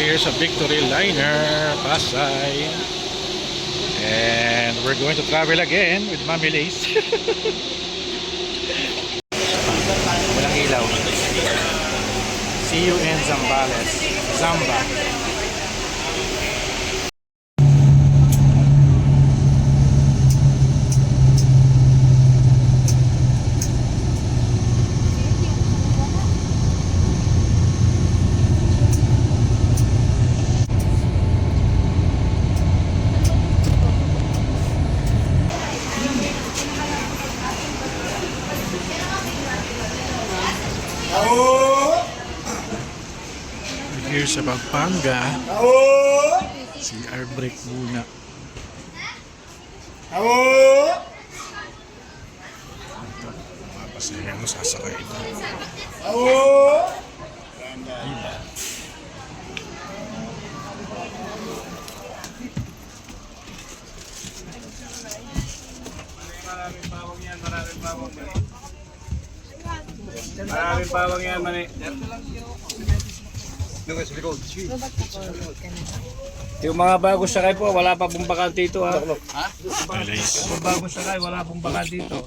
Here's a Victory Liner, Pasay. And we're going to travel again with Mami Lace. Walang ilaw. See you in Zambales. Zamba. Here sa Pampanga, si airbreak muna. Ito, mga pasahero sasakay. Diba? Maraming pawang yan, maraming pawang yan. Maraming pawang yan, mani. Yung mga bago sakay po, wala pa pong bakante dito ha. Nice. Yung bago sakay, wala pong bakante dito.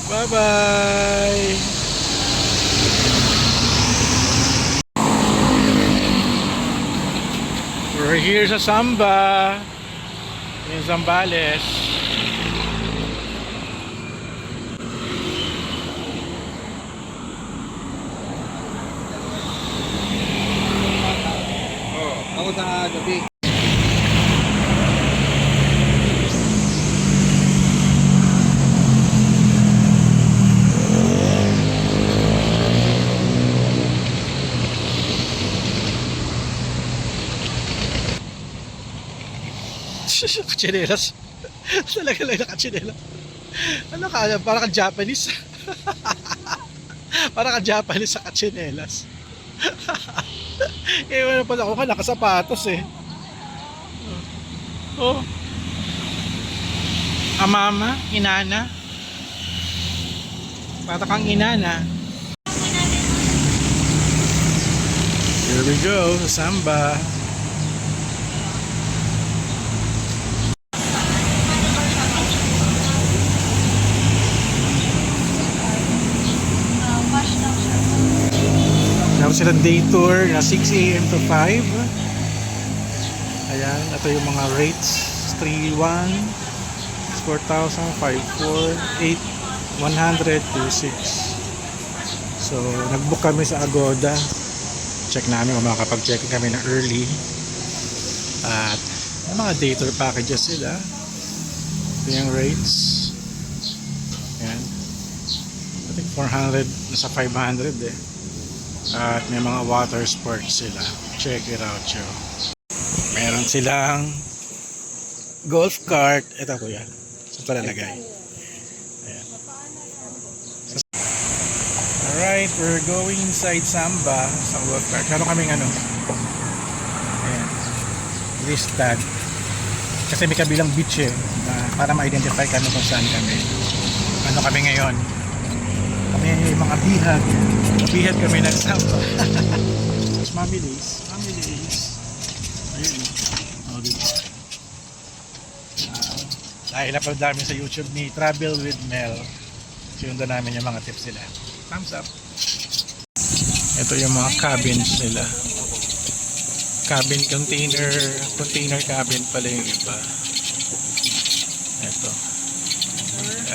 Bye-bye! We're here sa Samba in Zambales. Ako sa gabi. Kachinelas. Talaga lang nakachinelas. Ano ka? Parang kang Japanese. Parang kang Japanese sa kachinelas. Eh, wala pala ako ka nakasapatos eh. Oh. Amama, inana. Para kang inana. Here we go, Samba. Meron silang day tour na 6 AM to 5. Ayan, ito yung mga rates. 3,1, 4,000, 5,4, 8, 100, 2,6. So, nag-book kami sa Agoda. Check namin kung makakapag-check kami na early. At may mga day tour packages sila. Ito yung rates. Ayan. I think 400, nasa 500 eh. At may mga water sports sila. Check it out, yo. Meron silang golf cart. Ito kuya. Saan pa lalagay? Ayan. Alright, we're going inside Samba sa golf cart. Meron kaming ano. Ayan. Wrist tag. Kasi may kabilang beach eh. Para ma-identify kami kung saan kami. Ano kami ngayon? Kami mga bihag. Bihag kami nagsamba. Mas Mami Lace. Mami Lace. Ayun. Oh, diba? Dahil upload namin sa YouTube ni Travel with Mel. Sinundan namin yung mga tips nila. Thumbs up. Ito yung mga cabins nila. Cabin container. Container cabin pala yung iba. Ito.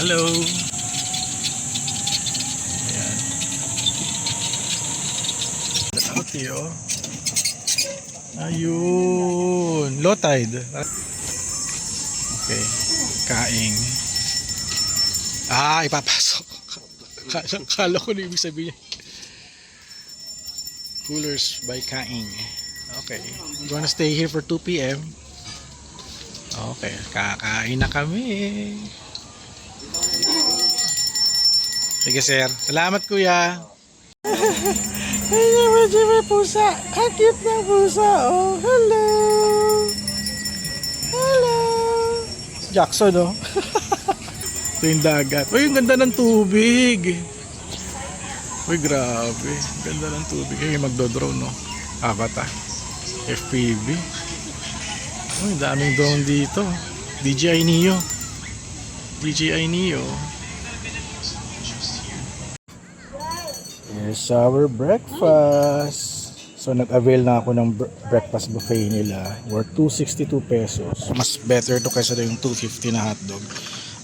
Hello. Oh. Ayun, low tide. Okay, kaing. Ipapasok. Kala ko na ibig sabihin. Coolers by Kaing. Okay, I'm gonna stay here for 2 p.m. Okay, kakain na kami. Sige sir, salamat kuya. Ay, may pusa. Ang cute ng pusa. Oh, hello. Hello. Jackson, oh. Ito yung dagat. Uy, ang ganda ng tubig. Uy, grabe. Ganda ng tubig. Ay, magdodrone, no? Avatar. FPV. Uy, daming drone dito. DJI Neo. DJI Neo. Here's our breakfast. So nag-avail na ako ng breakfast buffet nila worth 262 pesos. Mas better to kaysa yung 250 na hotdog.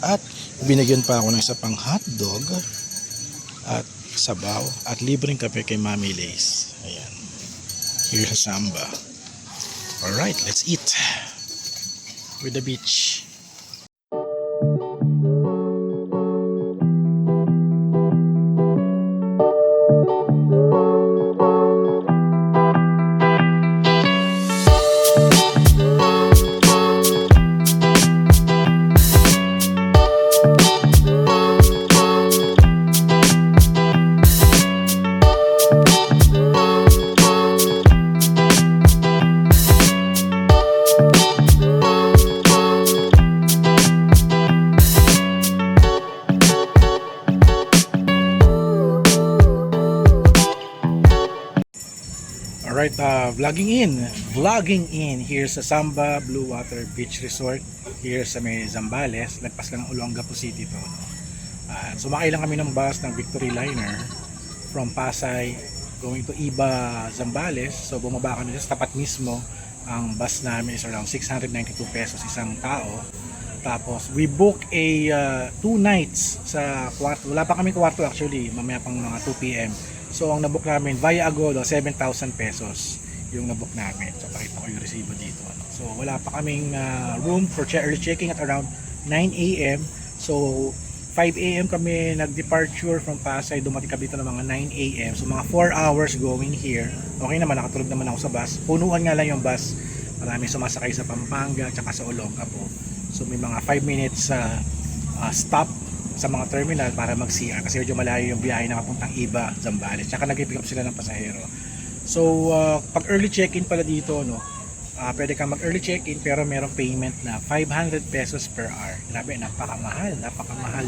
At binigyan pa ako ng isa pang hotdog at sabaw at libreng kape kay Mami Lace. Ayan. Here's sa Samba. Alright, let's eat. With the beach. Alright, vlogging in here sa Samba Blue Water Beach Resort here sa may Zambales. Lagpas lang ng Olongapo City to, no? Sumakay lang kami ng bus ng Victory Liner from Pasay going to Iba, Zambales. So bumaba kami sa tapat mismo. Ang bus namin is around 692 pesos isang tao. Tapos we book a 2 nights sa kwarto. Wala pa kami kwarto actually, mamaya pang mga 2 PM. So ang nabook namin via Agoda 7,000 pesos yung nabook namin. So pakita ko yung resibo dito. So wala pa kaming room for early checking at around 9 AM. So 5 AM kami nag-departure from Pasay. Dumating kami dito ng mga 9 AM. So mga 4 hours going here. Okay naman, nakatulog naman ako sa bus. Punuan nga lang yung bus. Maraming sumasakay sa Pampanga at saka sa Olongapo. So may mga 5 minutes stop sa mga terminal para mag-CR kasi medyo malayo yung biyahe na papuntang Iba, Zambales. Tsaka nag-pick up sila ng pasahero. So pag early check-in pala dito, no, pwede kang mag-early check-in pero merong payment na 500 pesos per hour. Grabe, napakamahal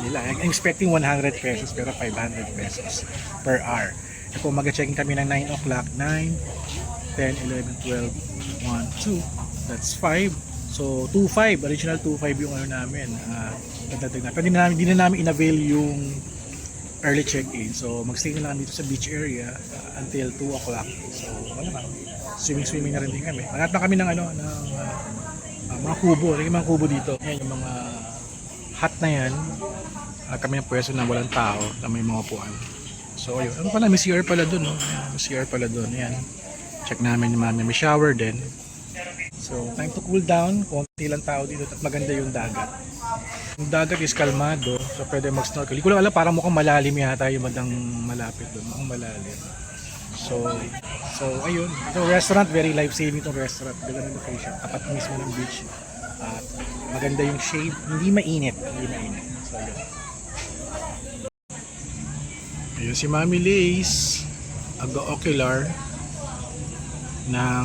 nila. I'm expecting 100 pesos pero 500 pesos per hour. E kung mag-check-in kami ng 9 o'clock, 9, 10, 11, 12, 1, 2, that's 5. So 2.5, original 2.5 yung ano namin. Pwede na namin, hindi na namin in-avail yung early check-in. So magstay na lang dito sa beach area until 2 o'clock. So wala na. Swimming na rin din kami. Hanap na kami ng mga kubo. Yung mga kubo dito. Yan yung mga hut na yan. Kami ng pwesto na walang tao na may mga upuan. So ayun. Ano pala, may CR pala dun, no? May CR pala dun. Yan. Check namin yung mami. May shower din. So time to cool down. Konti lang tao dito at maganda yung dagat. Yung dagat is kalmado. So pwede mag-snorkel. Hindi ko lang alam, parang mukhang malalim yata yung madang malapit doon. Mukhang malalim. So ayun. Ito restaurant, very life-saving itong restaurant. Ganda ng location. Tapat mismo ng beach. At maganda yung shade. Hindi mainit. So ayun. Ayun si Mami Lace. Aga-ocular ng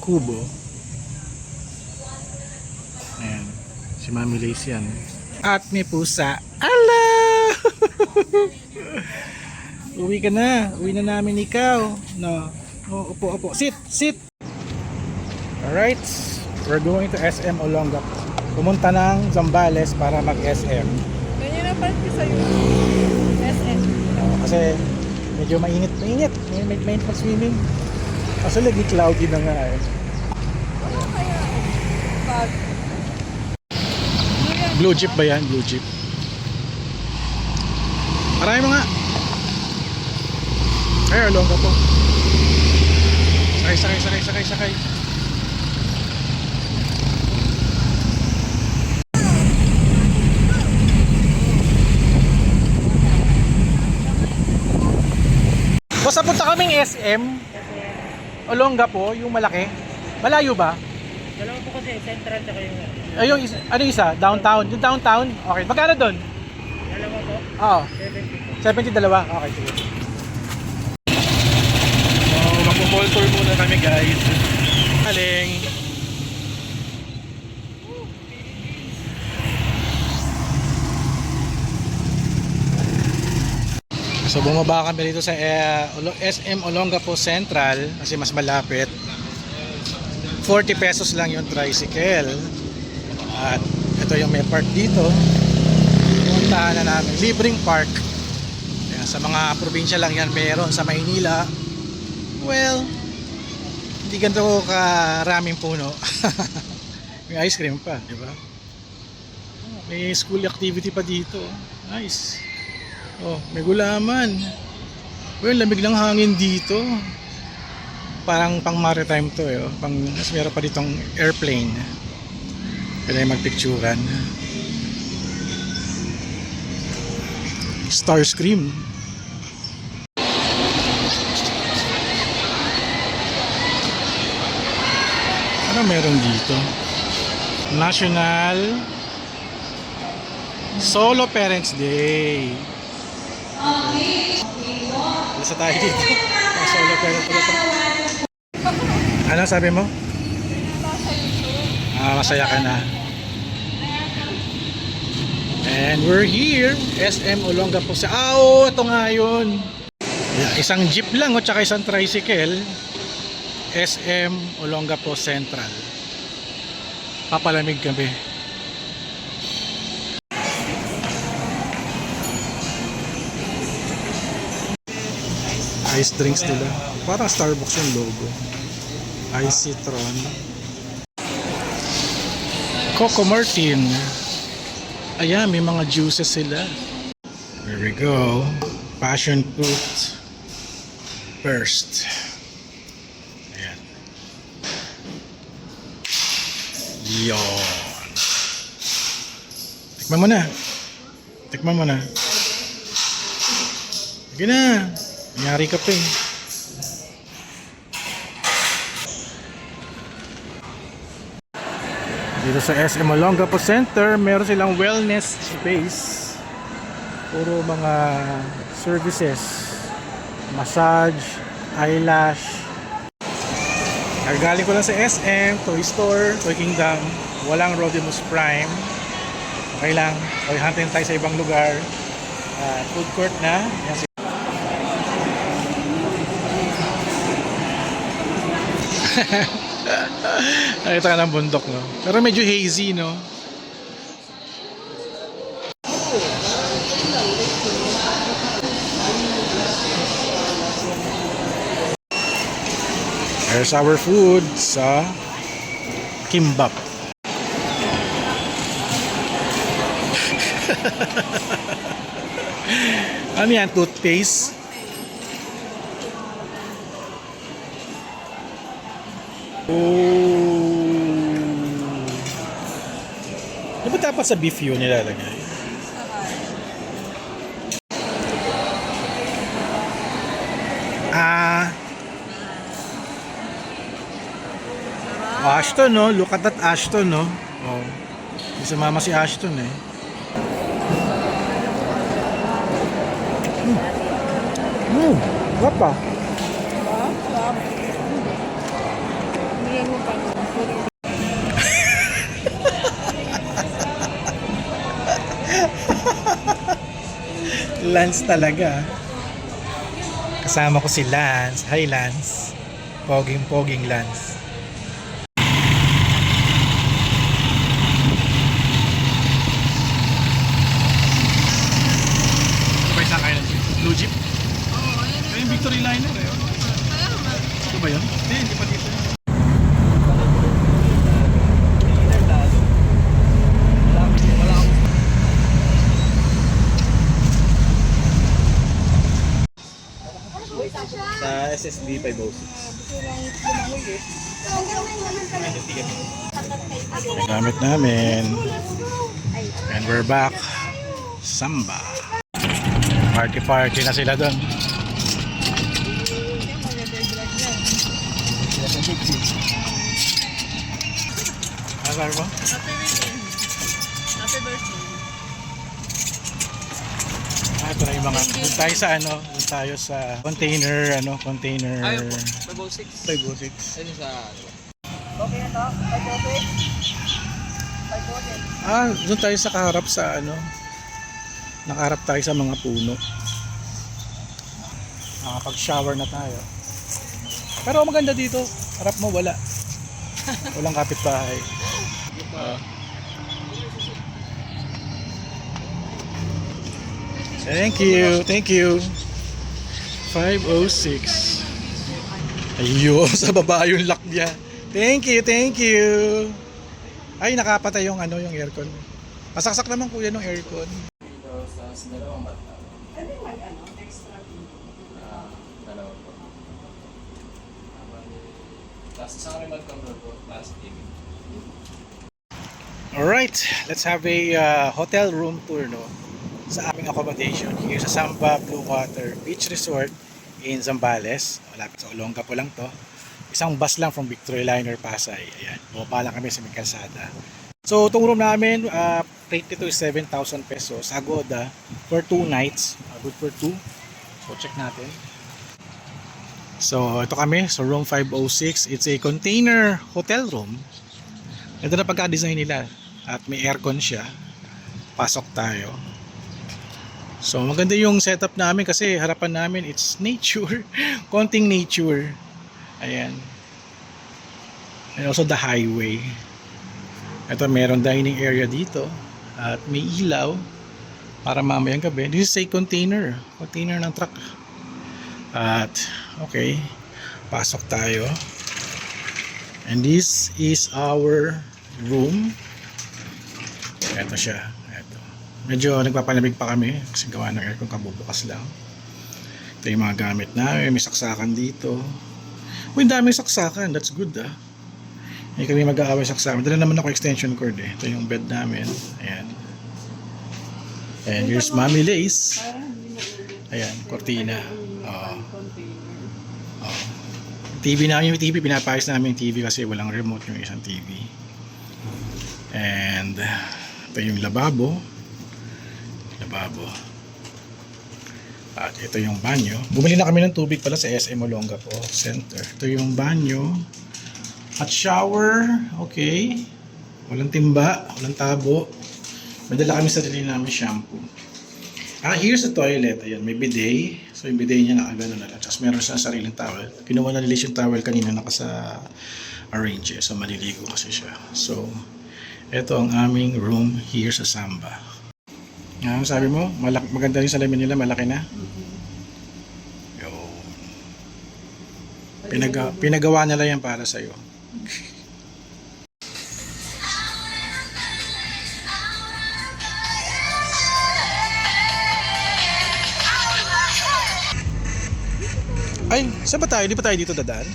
Kubo. Ayan. Si Mami Lace yan. At may pusa. Ala! Uwi ka na. Uwi na namin ikaw. No. Oh, upo. Sit. Alright. We're going to SM Olongapo. Pumunta ng Zambales para mag-SM. Ganyan na pala sa'yo. SM. Kasi medyo mainit. May pag swimming. Kasi lagi cloudy na nga eh. Ano kaya? Pag... Blue jeep ba yan? Blue jeep. Marami mga. Ay, Olongapo. Sakay. Boss, punta kaming SM. Olongapo, yung malaki. Malayo ba? Dalawa po kasi, central tsaka yung... Ay, ano yung isa? Downtown? Yung downtown? Okay. Magkano doon? Dalawa po, Oo. 70 po. 72. Okay, sige. So, magpo-ball tour muna kami guys. Galing. So bumaba kami dito sa SM Olongapo Central kasi mas malapit. 40 pesos lang yung tricycle. At ito yung may park dito. Puntahan na namin. Libreng park. Ayan, sa mga probinsya lang yan meron. Sa Maynila, well, hindi ganito karaming puno. May ice cream pa, di ba? May school activity pa dito. Nice. Oh, may gulaman. Well, lamig ng hangin dito. Parang pang maritime to eh. Oh. Mas meron pa ditong airplane. Pwede magpicturan. Starscream. Ano meron dito? National Solo Parents Day. Isa tayo dito. Solo Parents Day. Ano sabi mo? Masaya ka na. And we're here. SM Olongapo sa... ito nga yun. Isang jeep lang o tsaka isang tricycle. SM Olongapo Central. Papalamig kami. Ice drinks nila. Parang Starbucks yung logo. Ice Citron. Coco Martin. Ayan, may mga juices sila. There we go. Passion fruit. First. Ayan. Yon. Tikman mo na. Tikman mo na. Sige na. Nangyari ka pa eh. Dito sa SM Olongapo Center, meron silang wellness space. Puro mga services. Massage, eyelash. Galing ko lang sa SM, Toy Store, Toy Kingdom. Walang Rodimus Prime. Okay lang. Okay, hantin tayo sa ibang lugar. Food court na. Yan. Nakita ka ng bundok, no? Pero medyo hazy, no? There's our food sa Kimbap. Ano yan? Toothpaste? Oh. Di ba dapat sa beef yun nilalagay? Ashton, no? Look at that Ashton, no? Oh. Di sumama si Ashton, eh. Wapa. Lance talaga. Kasama ko si Lance. Hi Lance. Poging Lance. Sabay sa kayo ng Blue Jeep? Oo. Yung Victory Liner eh. Ito ba yun? Hindi pa dito. Sa SSB 506. Gamit namin. And we're back. Samba. Party na sila doon. Ano sabi mo? Happy weekend. Happy birthday. Ito na yung mga, doon tayo sa ano, doon tayo sa container, container. Ayaw po. 506. 506. Ayun sa... Okay na to? 5 Doon tayo sa kaharap sa nakaharap tayo sa mga puno. Nakapag-shower na tayo. Pero maganda dito, harap mo wala. Walang kapitbahay. Thank you. 506. Ayun, sa baba yung lock niya. Thank you. Ay, nakapatay yung yung aircon. Pasaksak naman kuya ng aircon. Alright, let's have a hotel room tour sa aming accommodation here sa Samba Blue Water Beach Resort in Zambales. Malapit sa Olongapo lang to. Isang bus lang from Victoria Liner Pasay. Ayan, bumaba lang kami sa may kalsada. So, itong room namin, rate nito is 7,000 pesos. Agoda for 2 nights. Good for 2. So, check natin. So, ito kami sa room 506. It's a container hotel room. Ito na pagka-design nila. At may aircon siya. Pasok tayo. So, maganda yung setup namin kasi harapan namin it's nature. Konting nature. Ayan. And also the highway. Ito, meron dining area dito. At may ilaw para mamayang gabi. This is a container. Container ng truck. At, okay. Pasok tayo. And this is our room. Ito siya. Ito. Medyo nagpapalamig pa kami kasi gawa ng aircon kabubukas lang. Ito yung mga gamit namin. May saksakan dito. Uy, daming saksakan. That's good Hindi kami mag-aaway saksakan. Dala naman ako extension cord Ito yung bed namin. Ayan. And here's Mami Lace. Ayan, cortina. TV namin yung TV. Pinapayos namin yung TV kasi walang remote yung isang TV. And ito yung lababo. At ito yung banyo. Bumili na kami ng tubig pala sa SM Olongapo Center. Ito yung banyo. At shower. Okay. Walang timba. Walang tabo. May dala kami sa sarili namin shampoo. Here's the toilet. Ayan, may bidet. So yung bidet niya nakagano na lang. Tapos meron siya sariling towel. Kinuha na nila yung towel kanina naka-arrange. So maliligo kasi siya. So ito ang aming room here sa Samba. Sabi mo, maganda rin salamin nila, malaki na. Yo. Pinagawa nila yan para sa'yo. Ay, saan ba tayo? Di ba tayo dito dadaan?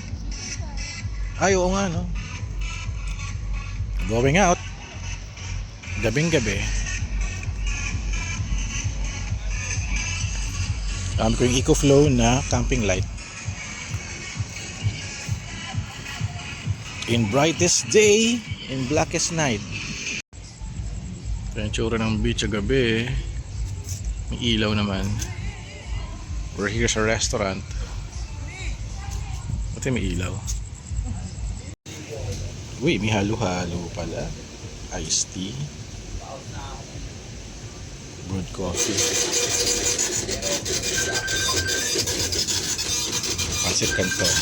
Ay, oo nga, no? Going out. Gabing-gabi. Kami ko yung EcoFlow na camping light. In brightest day, in blackest night. Ito yung tsura ng beach sa gabi. May ilaw naman. We're here sa restaurant. Ito may ilaw. Uy, may halo-halo pala. Iced tea. Brewed coffee. Pancit Canton.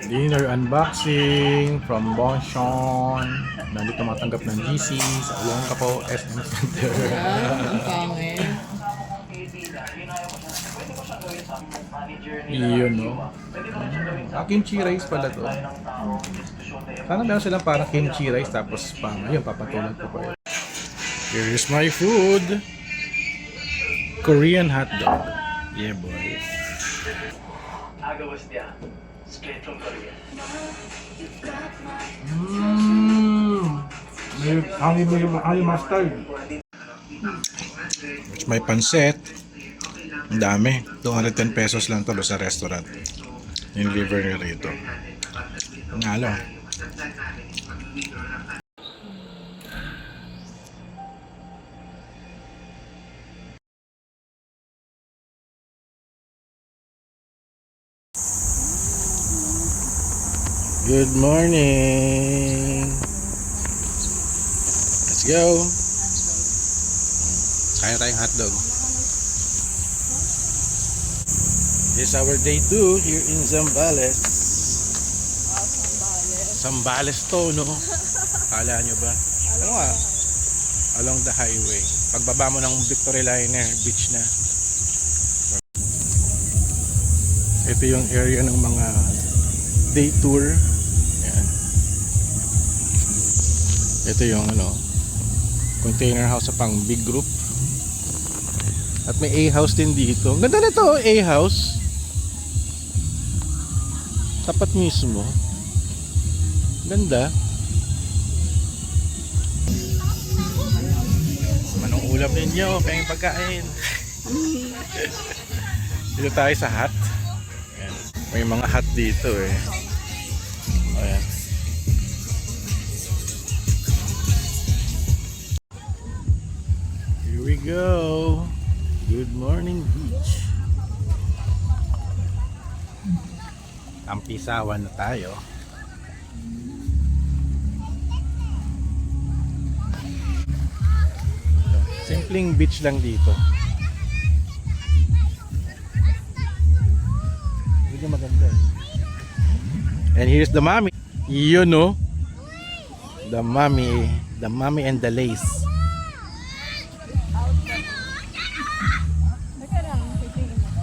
Dinner unboxing from Bonchon. Nandito matanggap ng GC sa Olongapo SM Center. Ang pangit. Iyon, no? Kimchi rice pala to. Sana meron silang parang kimchi rice tapos ayun, papatulan ko pa yun. Here's my food. Korean hot dog. Yeah, boy. May mustard. Here's my pancit. Ang dami. 210 pesos lang to sa restaurant. Yung liver nyo rito. Ngalo. Good morning. Let's go. Kaya tayong hotdog. This is our day 2 here in Zambales. Zambales to, no? Kala nyo ba? Ano nga? Along the highway. Pagbaba mo ng Victory Liner, beach na. Ito yung area ng mga day tour. Ayan. Ito yung container house sa pang big group. At may A-house din dito. Ang ganda nito, A-house. Tapat mismo. Ganda. Manong ulam ninyo, penging pagkain. Dito tayo sa hut. Ayan. May mga hut dito eh. Ayan. Here we go. Good morning beach. Tampisawan na tayo. Simpleng beach lang dito. Hindi maganda. And here's the mommy. You know, the mommy and the lace. Teka lang, titingin mo.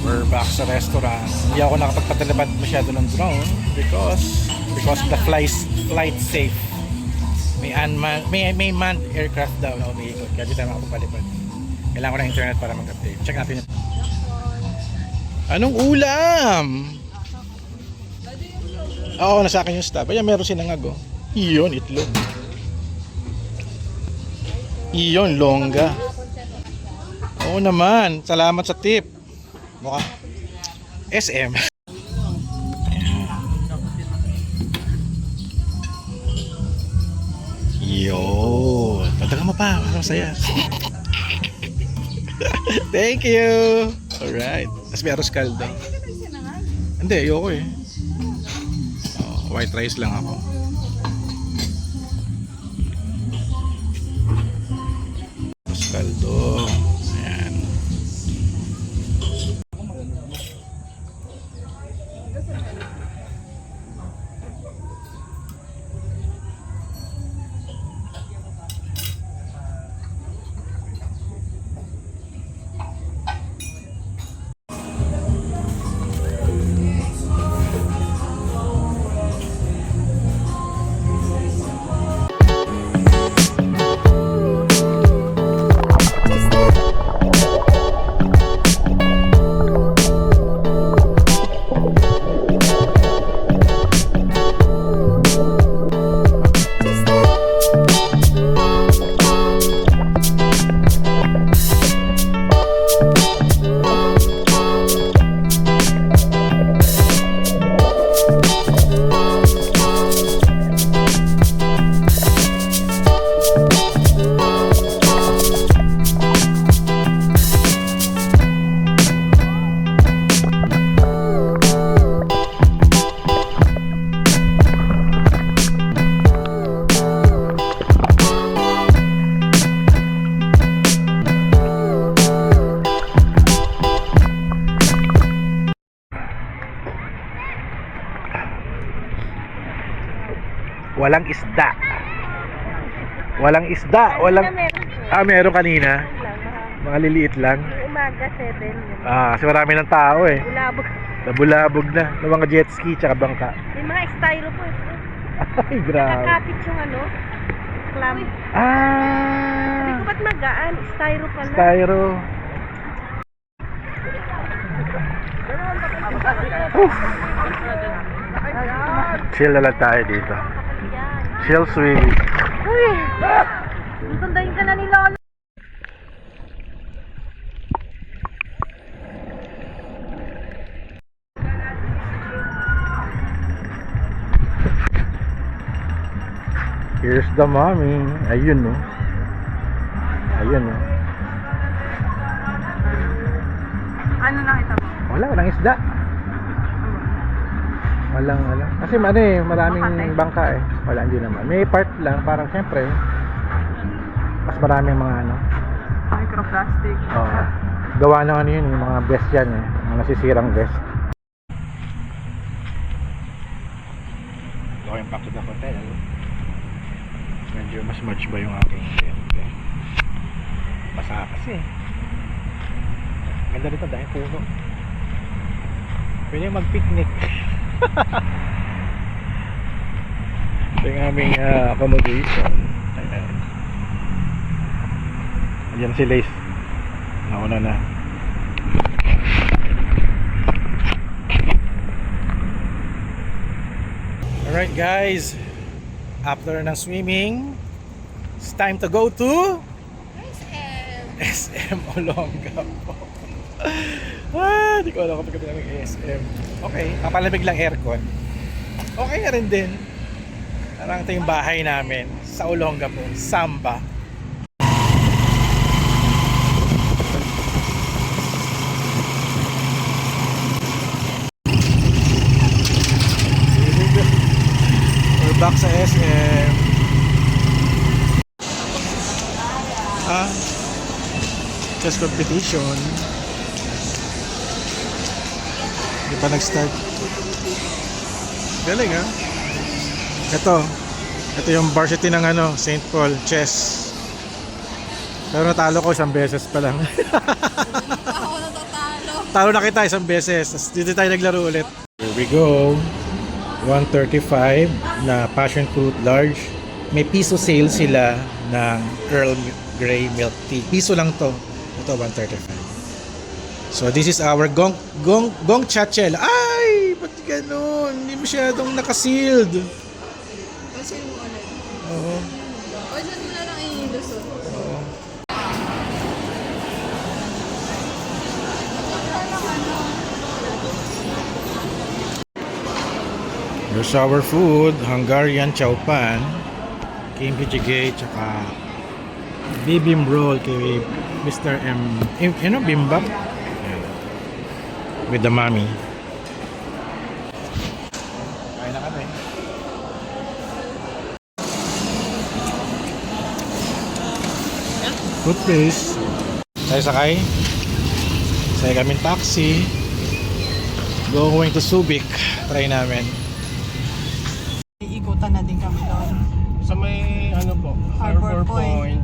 We're back sa restaurant. Hindi ako nakapagpatalipad masyado ng drone because the flight safe. May manned aircraft daw na umiikot kaya di tayo makapagpalipad. Kailangan ko ng internet para mag-update. Check natin. Anong ulam? Oo, nasa akin yung stop. Ayan, meron sinangag oh. Iyon, itlog. Iyon, longga. Oo naman. Salamat sa tip. Mukha SM. Yo, tataga mo pa. Masaya. Thank you. Alright. Tapos may arroz caldo. Hindi, ayoko eh. White rice lang ako. Walang isda. Walang isda. Walang... meron kanina. Mga liliit lang. Umaga 7. Kasi marami ng tao eh. Ulabog. Nabulabog na. Ng mga jet ski tsaka bangka. May mga styro po. Ay, grabe. Nakakapit yung clam. Hindi ko ba't magaan? Styro pala. Styro. Chill na lang tayo dito. Chill swimming. Uy! Sundayin ka na ni Lolo. Here's the mommy. Ayun, no. Ayun, no. Ano nakita mo? Walang isda. Walang. Kasi maraming bangka eh. Wala, hindi naman. May part lang, parang siyempre, mas maraming mga Microplastic. gawa ng yun, yung mga vest yan eh. Mga nasisirang vest. Going back to the hotel. Medyo mas much ba yung aking siyempre. Basa kasi. Ganda dito dahil puno. Pwede mag-picnic. Ito yung aming accommodation. Ayan. Ayan si Lace. Nauna na. Alright guys. After ng swimming, it's time to go to SM Olongapo. Di ko alam kapag namin SM. Okay, papalamig lang aircon. Okay na rin din. Parang ito yung bahay namin sa Olongapo, Samba. We're back sa SM. Chess competition. Hindi pa nag-start. Galing ha. Ito yung varsity ng St. Paul chess. Pero natalo ko isang beses pa lang. Ako natatalo. Talo na kita isang beses. Tapos dito tayo naglaro ulit. Here we go. 135 na passion fruit large. May piso sale sila ng Earl Grey milk tea. Piso lang to. Ito 135. So this is our gong chachel. Ay, ba't ganun? Hindi masyadong nakasealed. Kasi mo ulit. Oo. O, dyan mo na lang ilusot. Oo. Here's our food. Hungarian chowpan. Kimchi jjigae. Tsaka bibim roll kay Mr. M. Bimbap? Ayan. With the mommy. Kain na kami. Good place. Tayo sakay. Sakay kami taxi. Going to Subic. Try namin. Iikutan na din kami doon. Sa may Harbor Point.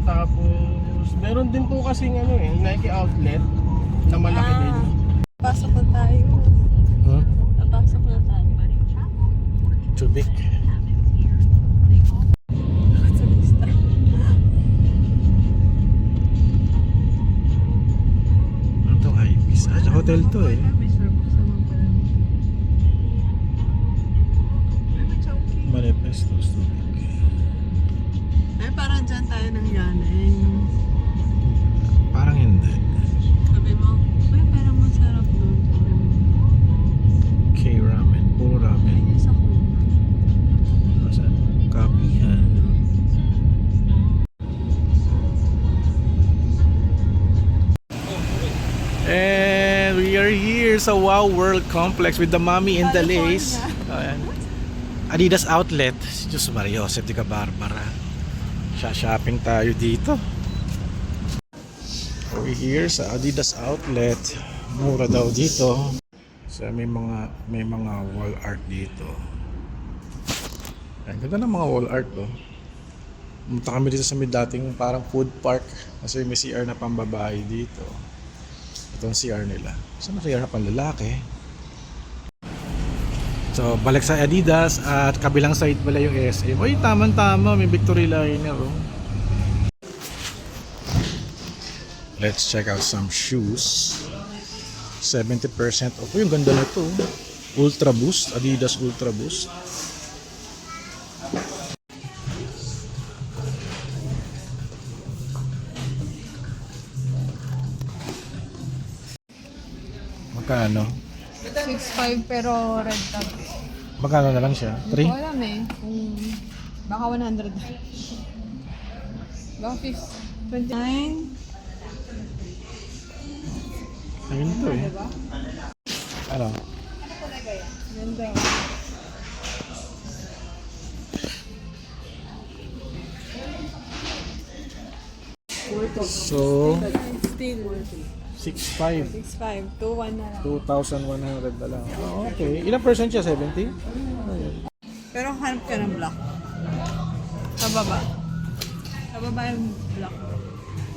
Tapos meron din po kasing Nike outlet na malaki din. Pasok na tayo. Napasok na tayo. Subic. Sa lista. Ito Ibis. Hotel to eh. Manifesto Subic. Parang dyan tayo nang yanin. Parang hindi. Sabi mo, parang masarap doon. Sabi mo. K-ramen. Puro ramen. Ayun sa kuna. Saan? Kapihan. And we are here sa Wow World Complex with the mommy and the Lace. Ayan. Adidas Outlet. Diyos Maria, Joseph de Barbara. Shopping tayo dito. We're here sa Adidas Outlet. Mura daw dito. So may mga wall art dito. Ang ganda ng mga wall art, oh. Pumunta kami dito sa may dating parang food park kasi may CR na pambabae dito. Ito ang CR nila. Saan ang CR na panlalaki? So, balik sa Adidas at kabilang side pala yung SM. Uy, tama-tama. May Victory Liner, oh. Let's check out some shoes. 70% off. Uy, ang ganda na ito. Ultra Boost. Adidas Ultra Boost. Magkano? 6.5 pero red tag. Magkano na lang siya? Hindi 3? ko alam eh. Baka 100. Baka 29. Ayun ito eh. Ano? Ganda. So, Still 6.5. 6.5. 2.1 na lang. 2,100 na lang. Oh, okay. Ilang percent siya? 70? Ayun. Pero hanap ka ng black. Sa baba. Sa baba yung black.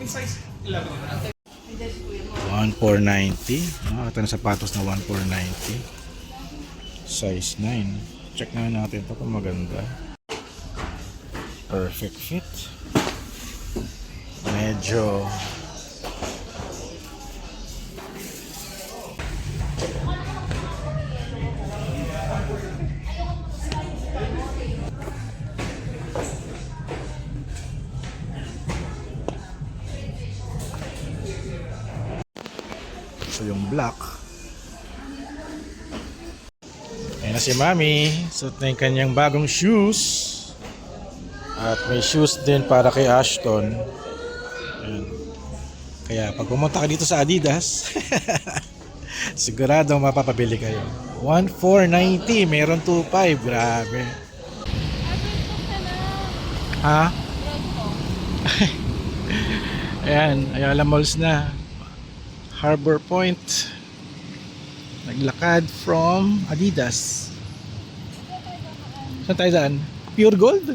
1,490. Ito na sapatos na 1,490. Size 9. Check na natin ito kung maganda. Perfect fit. Medyo so yung black. Ayan na si Mami. Suot na yung kanyang bagong shoes. At may shoes din para kay Ashton. Ayan. Kaya pag pumunta ka dito sa Adidas, siguradong mapapabili kayo. 1,490. Meron 2,500. Grabe. Ha? Ayan. Ayala Malls na. Harbor Point. Naglakad from Adidas. Saan tayo daan? Pure Gold?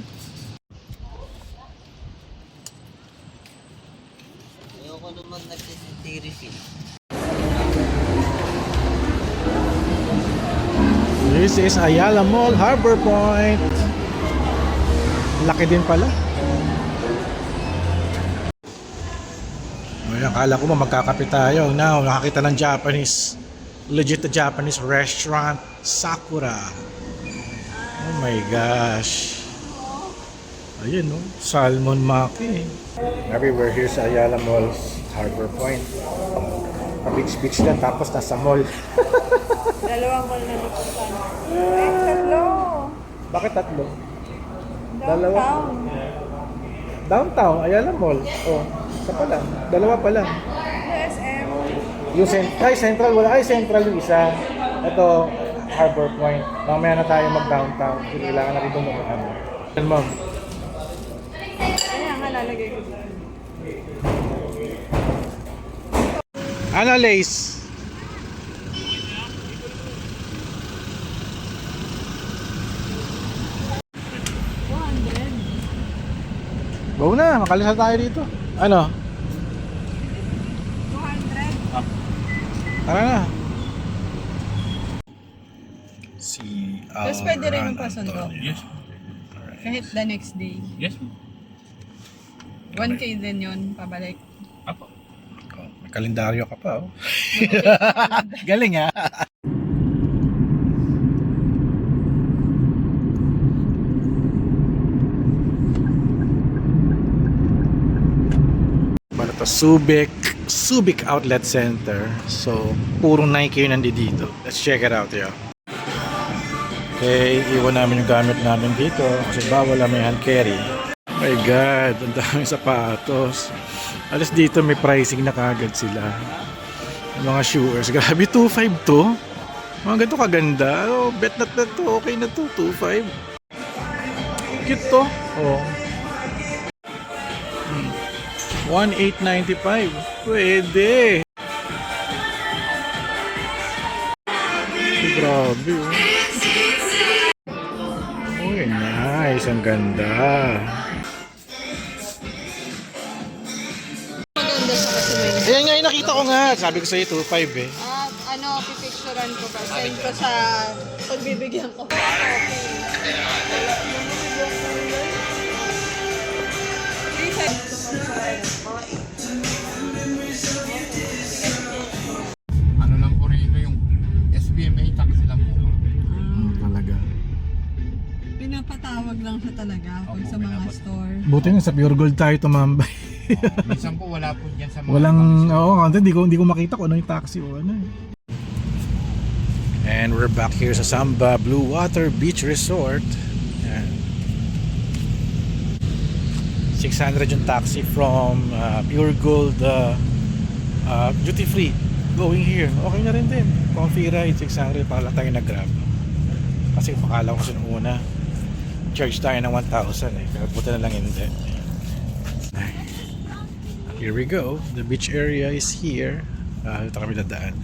Ayoko naman nagsisinti-refill. This is Ayala Mall, Harbor Point. Laki din pala. Ay, akala ko magkakape tayo. Now, nakakita ng Japanese. Legit na Japanese restaurant. Sakura. Oh my gosh. Ayun, no? Salmon maki. Everywhere here sa Ayala Malls, Harbor Point. Pa-beach-beach lang, tapos nasa mall. Dalawang mall na napuntahan. Ay, tatlo. Bakit tatlo? Downtown. Downtown, Ayala Mall. Oh, isa pa lang. Dalawa pa lang. USM. Yung Central, wala. Ay, Central yung isa. Ito, Harbor Point. Mamaya na tayo mag-downtown. Kailangan na rin doon ano. Yan, ma'am. Kaya nga lalagay ko dito. Ano, Lace? Go na, makalis na tayo dito. Ano? 200. Tara na. Si Tapos pwede rin magpasundo. Yes. Kahit the next day. Yes. 1K din yun, pabalik. Apo. Oh, may kalendaryo ka pa, oh. Galing, ha? Para to Subic Outlet Center. So, puro Nike yun nandito. Let's check it out, yo. Okay, iwan namin yung gamit namin dito kasi bawal may hand carry. Oh my God, ang daming sapatos. Alas dito may pricing na kagad sila. Yung mga shoes, grabe 2.5 to. Mga ganito kaganda. Oh, bet na to, okay na to, 2.5. Cute to. Oh. 1,895. Pwede. Grabe, oh. Uy, nice. Guys, ang ganda. Maganda siya kasi may... Ayan nga, yung nakita ko nga. Sabi ko sa'yo, 2.5 eh. Pipicturean ko pa. Send ko sa pagbibigyan ko. Ano lang po rito yung SBMA taxi lang po. Talaga. Pinapatawag lang siya talaga pag sa mga store. Buti nga sa Pure Gold tayo tumambay. Minsan po wala po dyan sa mga Walang, ibang oo, hindi ko makita kung ano yung taxi o ano eh. And we're back here sa Samba Blue Water Beach Resort. Yan. 600 yung taxi from Pure Gold duty free going here. Okay na rin din. Comfy ride, 600 para lang tayo nag-grab. Kasi pakala ko kasi nung una charge tayo ng 1,000 eh. Pero buti na lang hindi. Here we go. The beach area is here. Dito kami dadaan.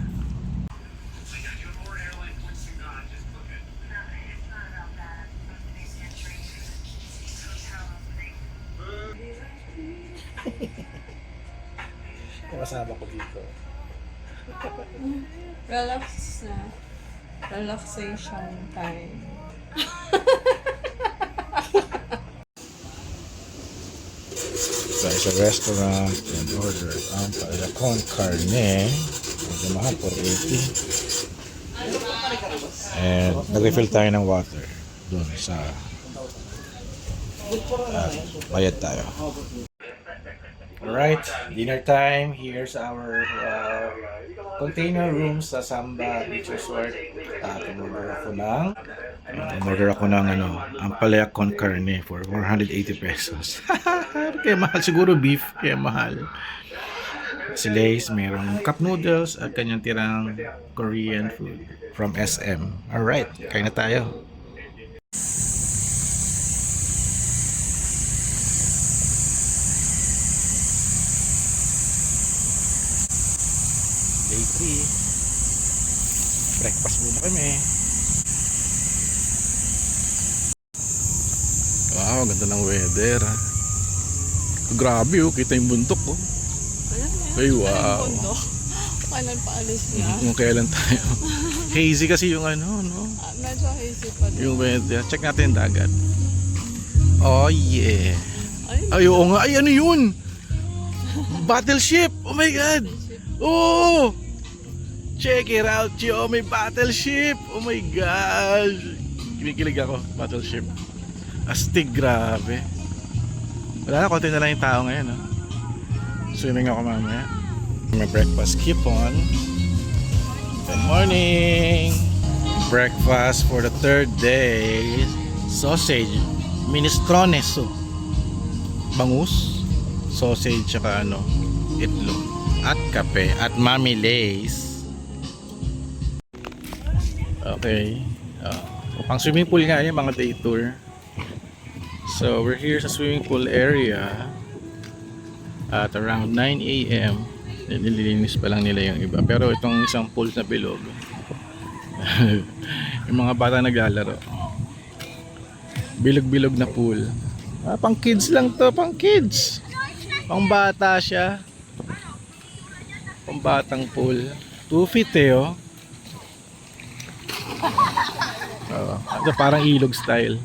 Kasama ko dito. Relax na. Relaxation time. Tayo sa restaurant and order ang paella con carne. Medyo mahal, 480. And nag-refill tayo ng water doon sa bayad tayo. Alright, dinner time here sa our container room sa Samba Beach Resort. Umorder ako ng ang palaya con carne for 480 pesos. Kaya mahal, siguro beef, kaya mahal. Si Lace, mayroong cup noodles at kanyang tirang Korean food from SM. Alright, kain na tayo. Day 3. Breakfast muna kami. Wow, ganda ng weather. Grabe oh, kita yung bundok oh. Ay wow. Kailan pa alis niya? Kung kailan tayo. Hazy kasi yung no? Medyo hazy pa din. Yung weather. Check natin yung dagat. Oh yeah. Ay oo nga. Ay ano yun? Battleship! Oh my god! Oh! Check it out, yo! May battleship! Oh my gosh! Kinikilig ako, battleship. Astig, grabe. Wala na, konti na lang yung tao ngayon. Swimming ako mamaya. May breakfast, keep on. Good morning! Breakfast for the third day. Sausage. Minestrone soup. Bangus. Sausage, tsaka itlog. At kape. At Mami Lace. Okay. Pang swimming pool nga yan, mga day tour. So we're here sa swimming pool area at around 9 AM. Nililinis pa lang nila yung iba. Pero itong isang pool na bilog, yung mga bata naglalaro. Bilog-bilog na pool. Pang kids lang to, pang kids. Pang bata siya. Pang batang pool. 2 feet oh. Parang ilog style.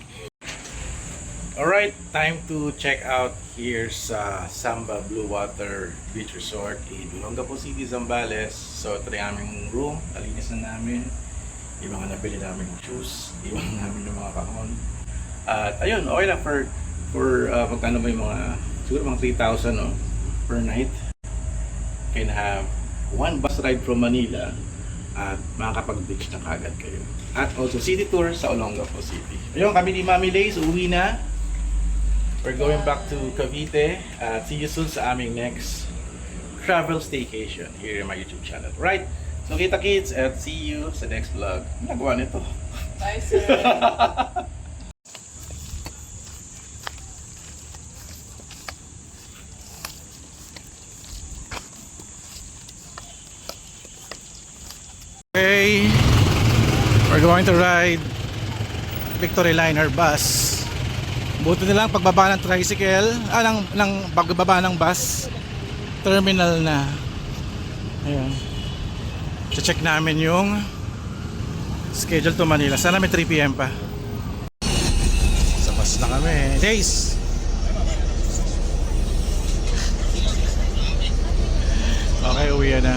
Alright, time to check out here sa Samba Blue Water Beach Resort in Olongapo City, Zambales. So ito yung aming room, nalinis na namin. Yung mga nabili namin shoes, iwan namin yung mga kahon. At ayun, okay lang for magkano ba yung mga, siguro mga 3,000 per night. You can have one bus ride from Manila at makakapag-beach na kagad kayo. At also city tour sa Olongapo City. Ayun, kami ni Mami Lace, uwi na. We're going back to Cavite. See you soon sa aming next travel staycation here in my YouTube channel. Right? So kita kids at see you sa next vlog. Nagawa nito. Bye, sir. Okay, we're going to ride Victory Liner bus Buti na lang pagbaba ng tricycle, ng pagbaba ng bus, terminal na. Ayun. Check namin yung schedule to Manila. Sana may 3 PM pa. Sa bus na kami. Days! Okay, uwi na.